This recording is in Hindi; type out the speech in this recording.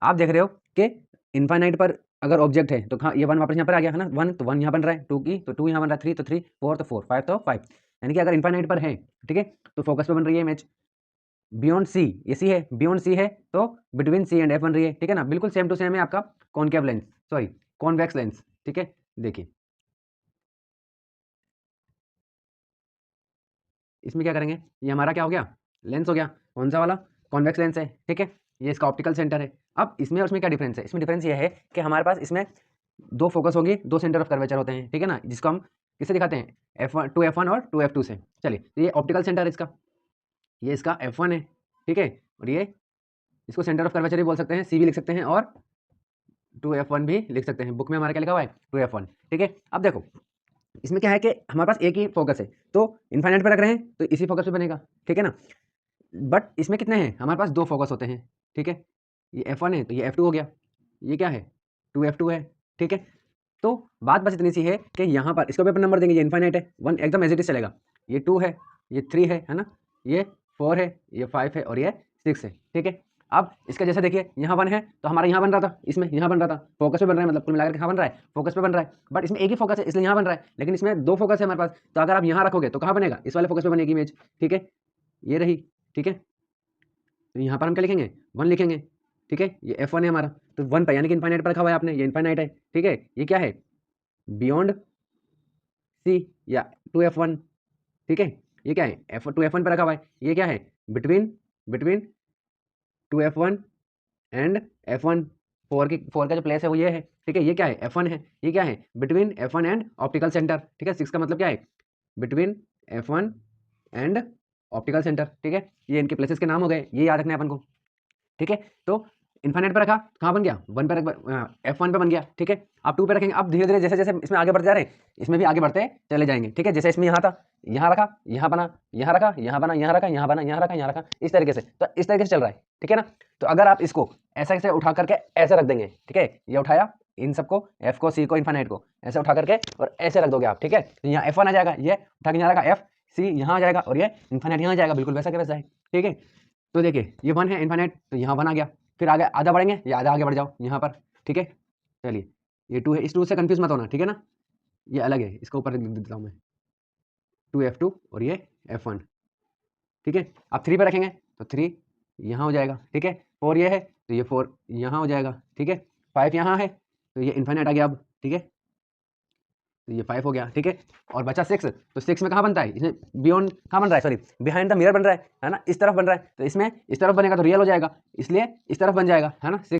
आप देख रहे हो कि इनफाइनाइट पर अगर ऑब्जेक्ट है तो कहाँ ये 1 वापस यहाँ पर आ गया है ना, 1 तो 1 यहाँ बन रहा है, 2 की तो 2 यहाँ बन रहा है, 3 तो 3, 4 तो 4, 5 तो 5, यानी कि अगर इनफाइनाइट पर है, ठीक है, तो फोकस पे बन रही है इमेज। बियॉन्ड सी, ये सी है, बियॉन्ड सी है तो बिटवीन सी एंड एफ बन रही है, ठीक है ना, बिल्कुल सेम टू सेम है आपका concave lens, sorry convex lens, ठीक है। देखिए इसमें क्या करेंगे, ये हमारा क्या हो गया, लेंस हो गया, कौन सा वाला, कॉन्वेक्स लेंस है, ठीक है, ये इसका ऑप्टिकल सेंटर है। अब इसमें और उसमें क्या डिफरेंस है, इसमें डिफरेंस ये है कि हमारे पास इसमें दो फोकस होंगी, दो सेंटर ऑफ कर्वेचर होते हैं, ठीक है ना, जिसको हम किससे दिखाते हैं, F1 2F1 और 2F2 से। चलिए तो ये ऑप्टिकल सेंटर है इसका, ये इसका F1 है, ठीक है, और ये इसको सेंटर ऑफ कर्वेचर भी बोल सकते हैं, सी भी लिख सकते हैं और 2F1 भी लिख सकते हैं। बुक में हमारे क्या लिखा हुआ है 2F1, ठीक है। अब देखो इसमें क्या है कि हमारे पास एक ही फोकस है, तो इन्फाइनाइट पर रख रहे हैं तो इसी फोकस पे बनेगा, ठीक है ना। बट इसमें कितने हैं, हमारे पास दो फोकस होते हैं, ठीक है, ये F1 है तो ये F2 हो गया, ये क्या है 2F2 है, ठीक है। तो बात बस इतनी सी है कि यहाँ पर इसको भी अपन नंबर देंगे, ये इन्फाइनाइट है, 1 एकदम एज इट इज चलेगा, ये 2 है, ये 3 है ना, ये 4 है, ये 5 है और ये 6 है, ठीक है। अब इसका जैसे देखिए यहाँ 1 है तो हमारा यहाँ बन रहा था, इसमें यहाँ बन रहा था, फोकस पे बन रहा है, मतलब कुल मिलाकर कहाँ बन रहा है, फोकस पे बन रहा है, बट इसमें एक ही फोकस है इसलिए यहाँ बन रहा है, लेकिन इसमें दो फोकस है हमारे पास, तो अगर आप यहाँ रखोगे तो कहाँ बनेगा, इस वाले फोकस पे बनेगी इमेज, ठीक है, ये रही, ठीक है। तो यहाँ पर हम क्या लिखेंगे, 1 लिखेंगे, ठीक है, ये F1 है हमारा, तो 1 पे यानी कि इनफाइनाइट पर रखा हुआ है आपने, ये इनफाइनाइट है, ठीक है, ये क्या है बियॉन्ड सी या 2F1, ठीक है, ये क्या है F2F1 पर रखा हुआ है, ये क्या है between between 2F1 and F1, 4 का जो प्लेस है वो ये है, ठीक है, ये क्या है F1 है, ये क्या है between F1 and optical centre, ठीक है, 6 का मतलब क्या है between F1 and optical centre, ठीक है, ये इनके प्लेसेस के नाम हो गए, ये याद रखना है अपन को, ठीक है। तो इन्फाइनाइट पे रखा, कहाँ बन गया 1 पे F1 पे बन गया, ठीक है। आप 2 पे रखेंगे, अब धीरे धीरे जैसे जैसे इसमें आगे बढ़ते जा रहे हैं इसमें भी आगे बढ़ते चले जाएंगे, ठीक है। जैसे इसमें यहाँ था, यहाँ रखा, यहाँ बना, यहाँ रखा, यहाँ बना, यहाँ रखा, यहाँ बना, यहाँ रखा, यहाँ रखा, इस तरीके से, तो इस तरीके से चल रहा है, ठीक है ना। तो अगर आप इसको ऐसे ऐसे उठा करके ऐसे रख देंगे, ठीक है, ये उठाया इन सबको, एफ को, सी को, इन्फाइनाइट को ऐसे उठा करके और ऐसे रख दोगे आप, ठीक है, तो यहाँ F1 आ जाएगा, ये उठा के यहाँ रखा एफ सी यहाँ आ जाएगा और ये इन्फाइनाइट यहाँ आ जाएगा, बिल्कुल वैसा के वैसा है, ठीक है। तो देखिए ये 1 है इन्फाइनाइट, तो यहाँ 1 आ गया, फिर आगे आधा बढ़ेंगे, ये आधा आगे बढ़ जाओ यहाँ पर, ठीक है। चलिए ये 2 है, इस 2 से कंफ्यूज मत होना, ठीक है ना, ये अलग है, इसको ऊपर लिख देता हूँ मैं, 2F2 और ये F1, ठीक है। अब 3 पे रखेंगे तो 3 यहाँ हो जाएगा, ठीक है, 4 ये है तो ये 4 यहाँ हो जाएगा, ठीक है, 5 यहाँ है तो ये इन्फाइनाइट आ गया अब, ठीक है, तो ये 5 हो गया, ठीक है। और बचा 6, तो 6 में कहाँ बनता है, इसमें बियॉन्ड कहाँ बन रहा है, सॉरी बिहाइंड द मिरर बन रहा है ना, इस तरफ बन रहा है, तो इसमें इस तरफ बनेगा तो रियल हो जाएगा, इसलिए इस तरफ बन जाएगा, है ना, 6